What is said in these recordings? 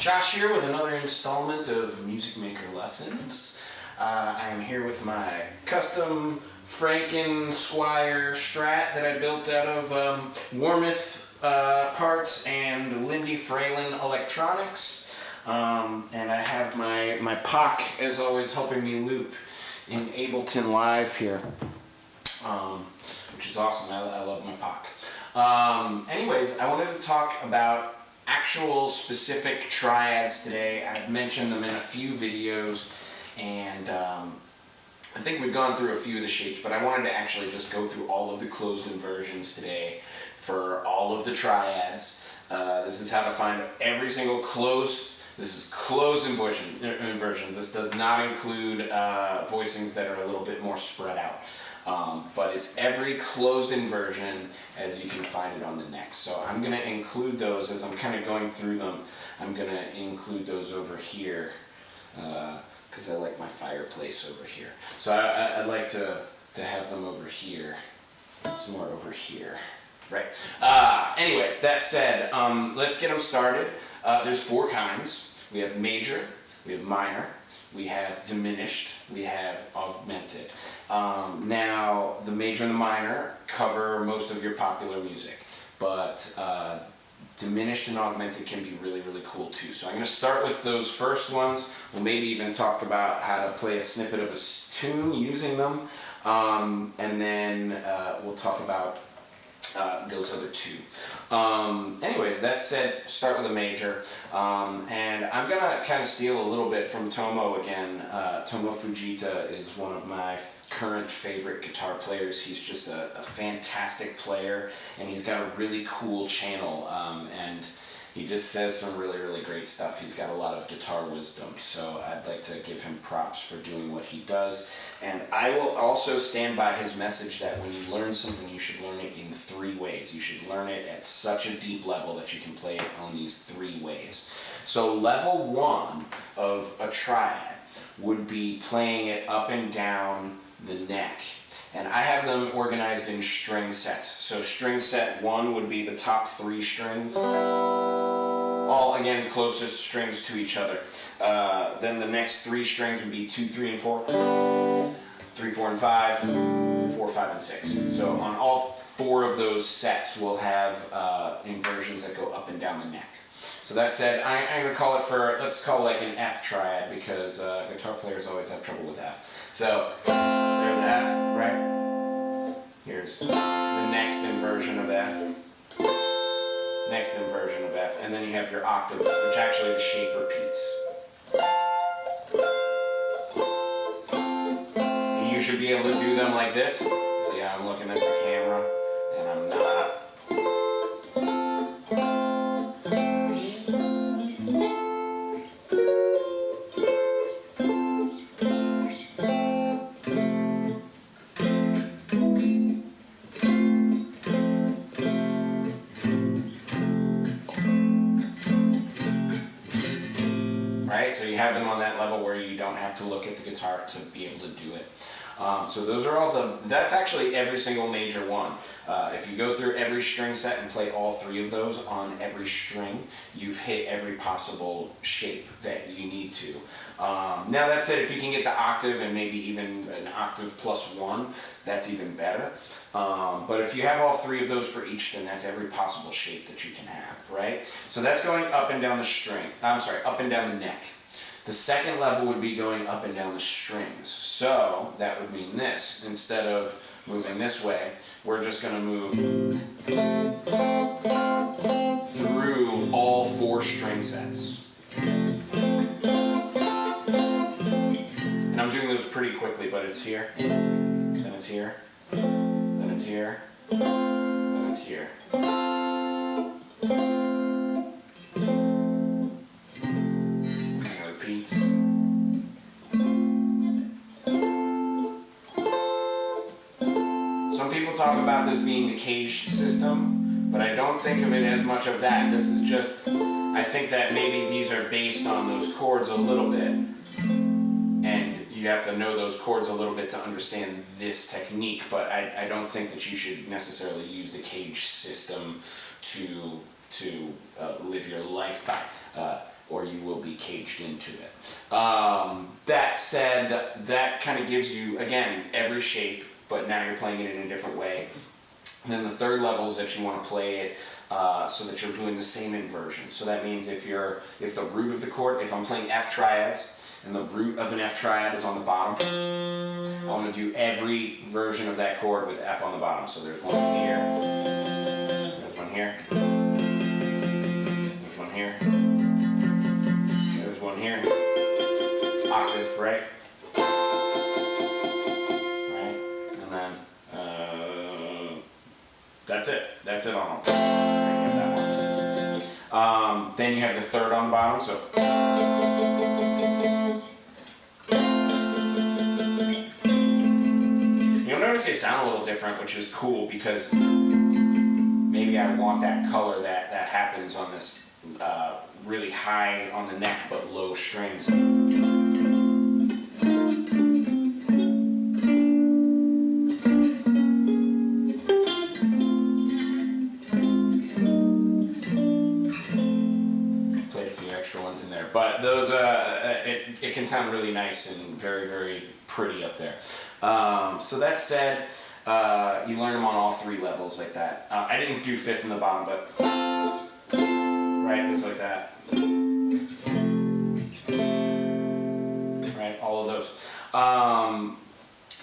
Josh here with another installment of Music Maker Lessons. I am here with my custom Franken Squire Strat that I built out of Warmouth parts and Lindy Fralin electronics. And I have my POC, as always, helping me loop in Ableton Live here, which is awesome. I love my POC. Anyways, I wanted to talk about actual specific triads today. I've mentioned them in a few videos, and I think we've gone through a few of the shapes, but I wanted to actually just go through all of the closed inversions today for all of the triads. This is how to find every single closed. This is closed inversions. This does not include voicings that are a little bit more spread out. But it's every closed inversion as you can find it on the neck. So I'm going to include those as I'm kind of going through them. I'm going to include those over here because I like my fireplace over here. So I'd like to have them over here, somewhere over here. Right. Anyways, that said, let's get them started. There's four kinds. We have major, we have minor, we have diminished, we have augmented. Now, the major and the minor cover most of your popular music, but diminished and augmented can be really, really cool too. So I'm going to start with those first ones. We'll maybe even talk about how to play a snippet of a tune using them, and then we'll talk about those other two. Anyways, that said, start with a major, and I'm gonna kind of steal a little bit from Tomo again. Tomo Fujita is one of my current favorite guitar players. He's just a fantastic player, and he's got a really cool channel, and he just says some really, really great stuff. He's got a lot of guitar wisdom, so I'd like to give him props for doing what he does. And I will also stand by his message that when you learn something, you should learn it in three ways. You should learn it at such a deep level that you can play it on these three ways. So level one of a triad would be playing it up and down the neck. And I have them organized in string sets. So string set one would be the top three strings, all again closest strings to each other. Then the next three strings would be 2, 3, and 4, 3, 4, and 5, 4, 5, and 6. So on all four of those sets, we'll have inversions that go up and down the neck. So that said, I'm going to call it let's call it like an F triad, because guitar players always have trouble with F. So there's F, right? Here's the next inversion of F. Next inversion of F, and then you have your octave, which actually the shape repeats. And you should be able to do them like this. See how I'm looking at the camera, and I'm not. Right? So you have them on that level where you don't have to look at the guitar to be able to do it. So those are all that's actually every single major one. If you go through every string set and play all three of those on every string, you've hit every possible shape that you need to. Now that said, if you can get the octave and maybe even an octave plus one, that's even better. But if you have all three of those for each, then that's every possible shape that you can have, right? So that's going up and down the string. Up and down the neck. The second level would be going up and down the strings. So that would mean this. Instead of moving this way, we're just going to move through all four string sets. And I'm doing those pretty quickly, but it's here, then it's here, then it's here, then it's here. Some people talk about this being the caged system, but I don't think of it as much of that. This is just, I think that maybe these are based on those chords a little bit, and you have to know those chords a little bit to understand this technique, but I don't think that you should necessarily use the cage system to live your life by. or you will be caged into it. That said, that kind of gives you, again, every shape, but now you're playing it in a different way. And then the third level is that you want to play it so that you're doing the same inversion. So that means if the root of the chord, if I'm playing F triads, and the root of an F triad is on the bottom, I want to do every version of that chord with F on the bottom. So there's one here, there's one here, there's one here, there's one here, octave, right? Right, and then that's it on them. Then you have the third on the bottom, so. They sound a little different, which is cool because maybe I want that color that happens on this really high on the neck but low strings. Played a few extra ones in there, but those it can sound really nice and very, very pretty up there. So that said, you learn them on all three levels like that. I didn't do fifth in the bottom, but right, it's like that. Right, all of those.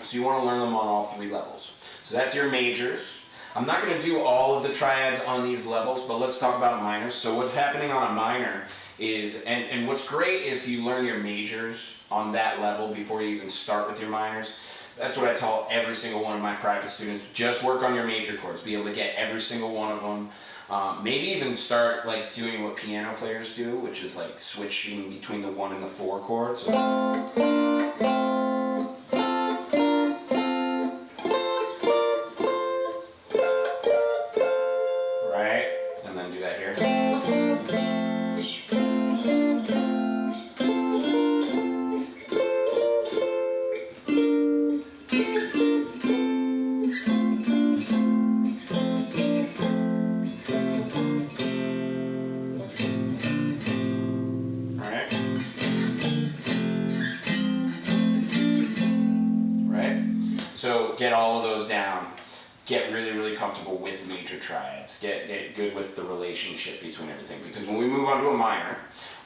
So you want to learn them on all three levels. So that's your majors. I'm not going to do all of the triads on these levels, but let's talk about minors. So what's happening on a minor is, and what's great if you learn your majors on that level before you even start with your minors. That's what I tell every single one of my practice students. Just work on your major chords. Be able to get every single one of them. Maybe even start like doing what piano players do, which is like switching between the 1 and the 4 chords. Right? And then do that here. So get all of those down. Get really, really comfortable with major triads. Get good with the relationship between everything. Because when we move on to a minor,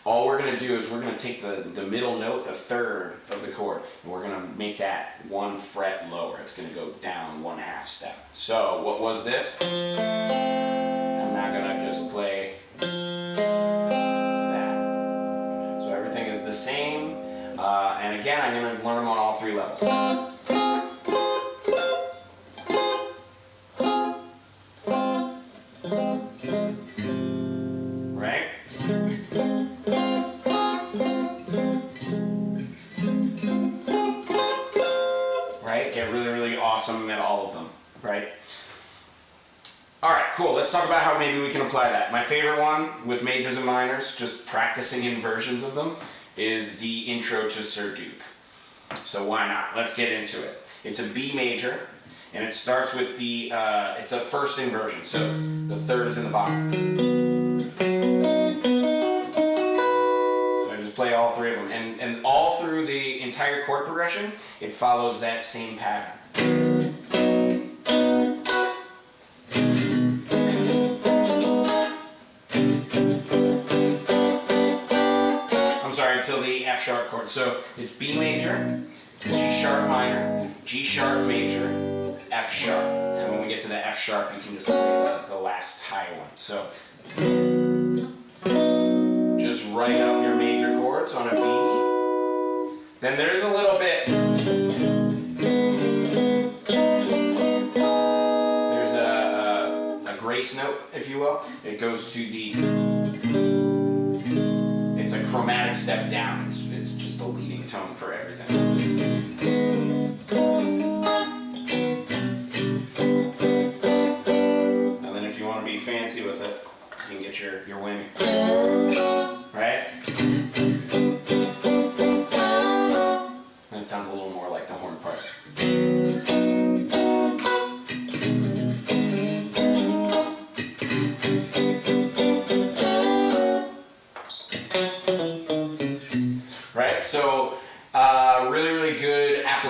all we're going to do is we're going to take the middle note, the third of the chord, and we're going to make that 1 fret lower. It's going to go down 1/2 step. So what was this? I'm now going to just play that. So everything is the same. And again, I'm going to learn them on all three levels. Right? Right? Get really, really awesome at all of them. Right? Alright, cool. Let's talk about how maybe we can apply that. My favorite one with majors and minors, just practicing inversions of them, is the intro to Sir Duke. So why not? Let's get into it. It's a B major, and it starts with the, it's a first inversion, so the third is in the bottom. So I just play all three of them, and all through the entire chord progression, it follows that same pattern. Until the F sharp chord. So it's B major, G sharp minor, G sharp major, F sharp. And when we get to the F sharp, you can just play the last high one. So just write up your major chords on a B. Then there's a little bit, there's a grace note, if you will. It goes to the, it's a chromatic step down. It's just the leading tone for everything. And then if you want to be fancy with it, you can get your whammy. Right? That sounds a little more like the horn part.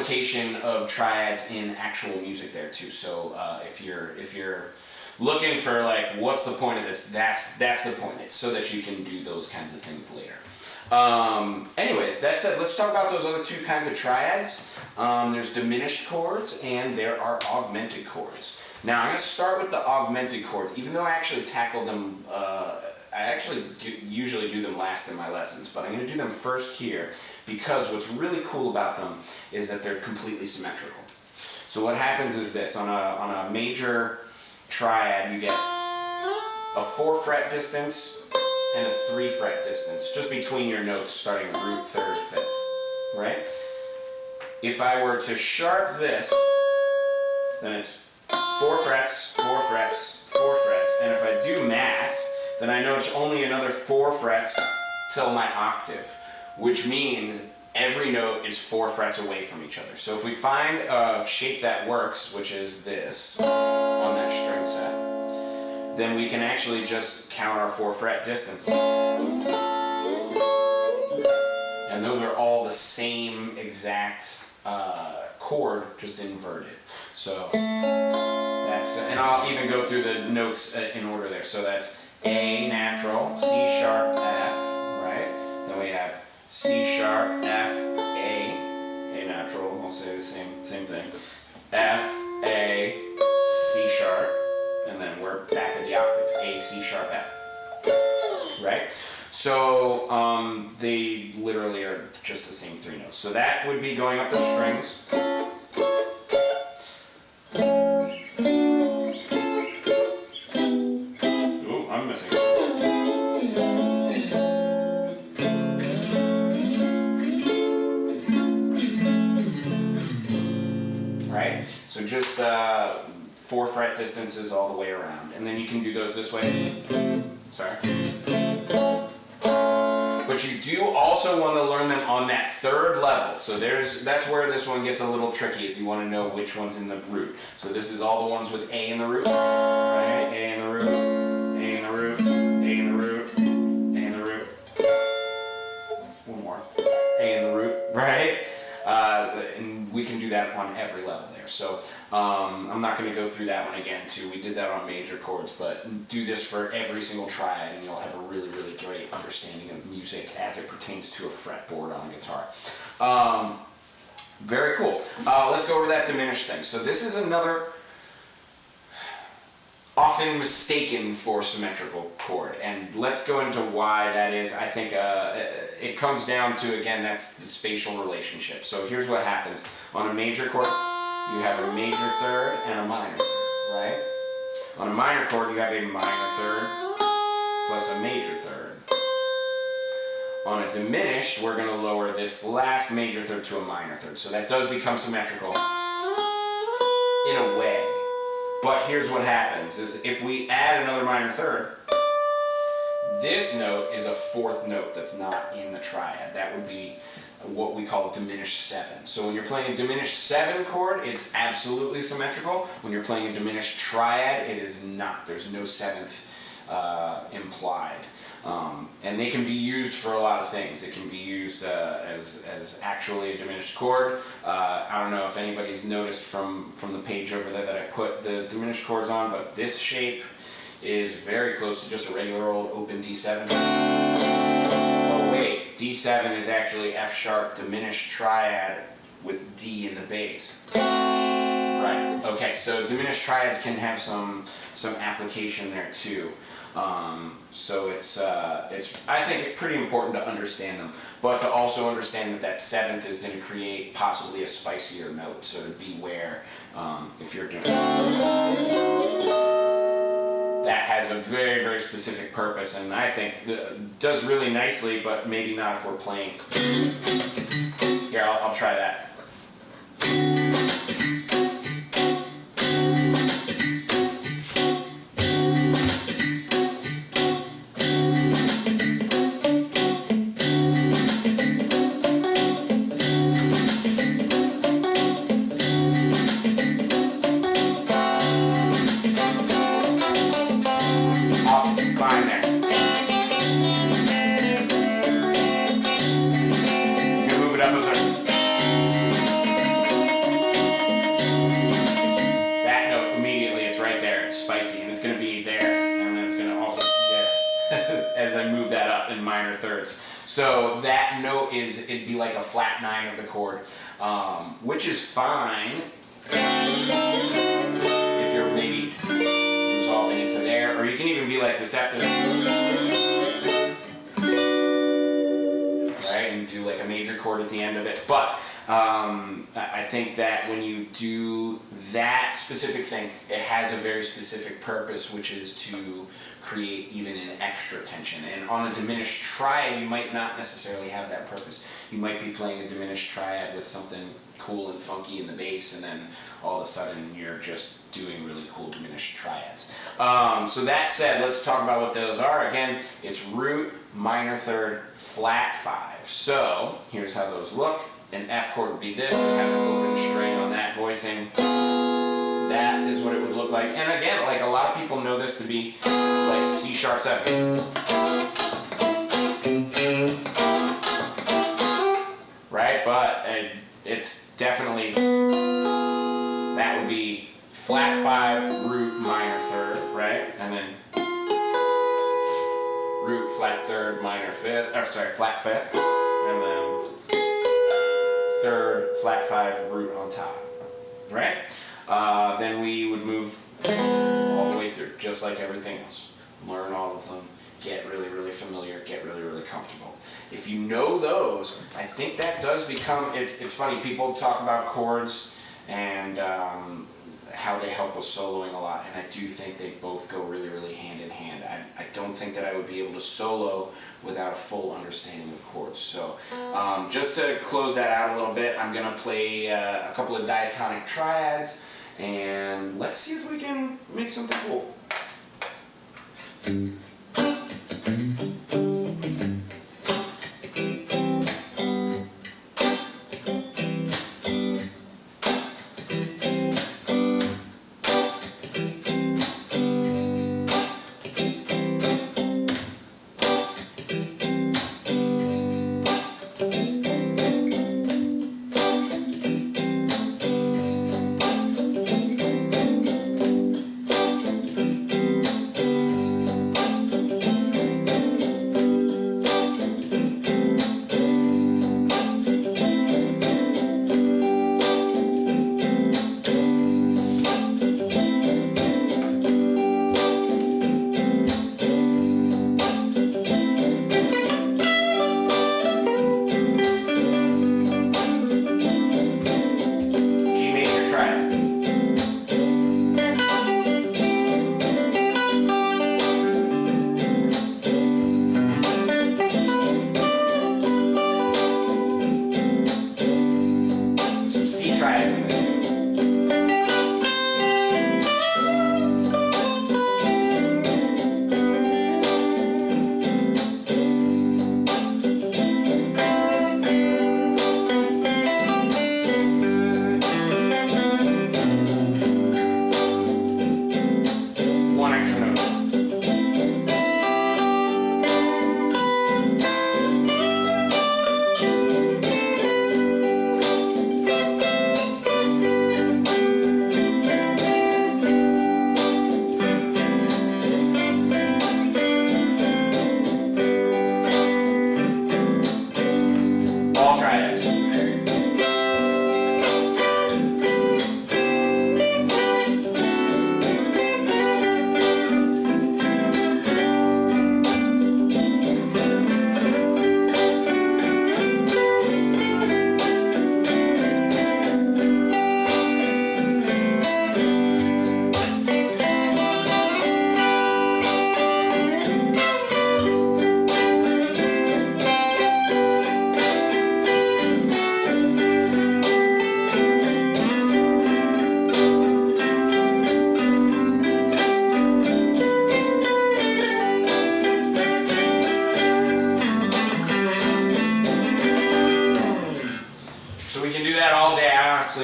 application of triads in actual music there too. So if you're looking for like what's the point of this, that's the point. It's so that you can do those kinds of things later. Anyways, that said, let's talk about those other two kinds of triads. There's diminished chords and there are augmented chords. Now I'm going to start with the augmented chords, even though I actually tackle them, I actually usually do them last in my lessons, but I'm going to do them first here because what's really cool about them is that they're completely symmetrical. So what happens is this, on a major triad you get a 4 fret distance and a 3 fret distance, just between your notes starting root, 3rd, 5th, right? If I were to sharp this, then it's 4 frets, 4 frets, 4 frets, and if I do math, then I know it's only another 4 frets till my octave, which means every note is 4 frets away from each other. So if we find a shape that works, which is this, on that string set, then we can actually just count our 4 fret distance. And those are all the same exact chord, just inverted. So that's, and I'll even go through the notes in order there. So that's A natural, C sharp, F, right? Then we have C sharp, F, A natural, I'll say the same thing, F, A, C sharp, and then we're back at the octave, A, C sharp, F, right? So they literally are just the same 3 notes. So that would be going up the strings. Ooh, I'm missing. Right? So just 4 fret distances all the way around. And then you can do those this way. Sorry. But you do also want to learn them on that 3rd level. So that's where this one gets a little tricky, is you want to know which one's in the root. So this is all the ones with A in the root, right? A in the root, A in the root, A in the root, A in the root. One more. A in the root, right? And we can do that on every level there. So I'm not going to go through that one again too. We did that on major chords, but do this for every single triad and you'll have a really, really great understanding of music as it pertains to a fretboard on a guitar. Very cool. Let's go over that diminished thing. So this is another often mistaken for symmetrical chord, and let's go into why that is. I think it comes down to, again, that's the spatial relationship. So here's what happens. On a major chord, you have a major 3rd and a minor 3rd, right? On a minor chord, you have a minor 3rd plus a major 3rd. On a diminished, we're going to lower this last major 3rd to a minor 3rd. So that does become symmetrical in a way. But here's what happens, is if we add another minor 3rd, this note is a 4th note that's not in the triad. That would be what we call a diminished 7. So when you're playing a diminished 7 chord, it's absolutely symmetrical. When you're playing a diminished triad, it is not. There's no 7th implied. And they can be used for a lot of things. It can be used as actually a diminished chord. I don't know if anybody's noticed from the page over there that I put the diminished chords on, but this shape is very close to just a regular old open D7. Oh wait, D7 is actually F sharp diminished triad with D in the bass. Right, okay, so diminished triads can have some application there too. So it's I think pretty important to understand them, but to also understand that that 7th is going to create possibly a spicier note. So to beware if you're doing that has a very, very specific purpose, and I think does really nicely, but maybe not if we're playing. Here, I'll try that. as I move that up in minor thirds. So that note it'd be like a flat 9 of the chord, which is fine if you're maybe resolving into there, or you can even be like deceptive, right, and do like a major chord at the end of it. But I think that when you do that specific thing, it has a very specific purpose, which is to create even an extra tension. And on a diminished triad, you might not necessarily have that purpose. You might be playing a diminished triad with something cool and funky in the bass, and then all of a sudden you're just doing really cool diminished triads. So that said, let's talk about what those are. Again, it's root, minor third, flat 5. So here's how those look. An F chord would be this, and have an open string on that voicing. That is what it would look like. And again, like a lot of people know this to be like C sharp 7. Right? But it's definitely, that would be flat 5, root, minor third, right? And then root, flat third, minor fifth, or sorry, flat 5th, and then third, flat 5, root on top, right? Then we would move all the way through, just like everything else. Learn all of them, get really, really familiar, get really, really comfortable. If you know those, I think that does become, it's funny, people talk about chords and how they help with soloing a lot, and I do think they both go really, really hand in hand. I don't think that I would be able to solo without a full understanding of chords. So just to close that out a little bit, I'm going to play a couple of diatonic triads, and let's see if we can make something cool.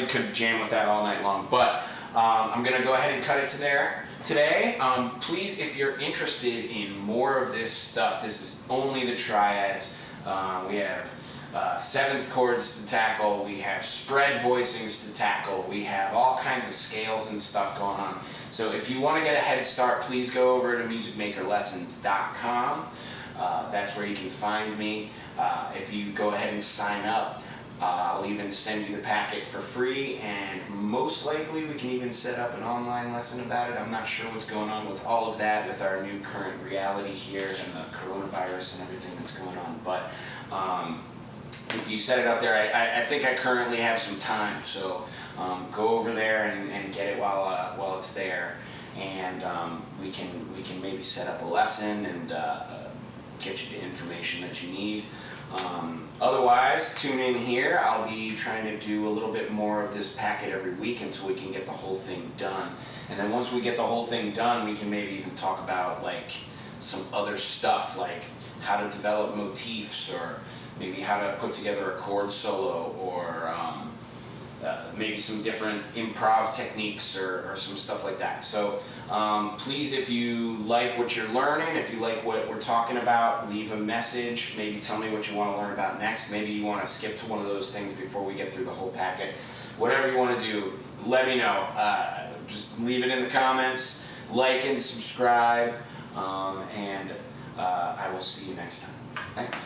Could jam with that all night long, but I'm gonna go ahead and cut it to there today. Please, if you're interested in more of this stuff, this is only the triads. We have seventh chords to tackle, we have spread voicings to tackle, we have all kinds of scales and stuff going on. So if you want to get a head start, please go over to musicmakerlessons.com. That's where you can find me. If you go ahead and sign up, I'll even send you the packet for free, and most likely we can even set up an online lesson about it. I'm not sure what's going on with all of that with our new current reality here and the coronavirus and everything that's going on, but if you set it up there, I think I currently have some time, so go over there and get it while it's there, and we can maybe set up a lesson and get you the information that you need. Otherwise, tune in here. I'll be trying to do a little bit more of this packet every week until we can get the whole thing done. And then once we get the whole thing done, we can maybe even talk about like some other stuff, like how to develop motifs, or maybe how to put together a chord solo, or maybe some different improv techniques, or some stuff like that. So please, if you like what you're learning, if you like what we're talking about, leave a message. Maybe tell me what you want to learn about next. Maybe you want to skip to one of those things before we get through the whole packet. Whatever you want to do, let me know. Just leave it in the comments, like and subscribe, and I will see you next time. Thanks.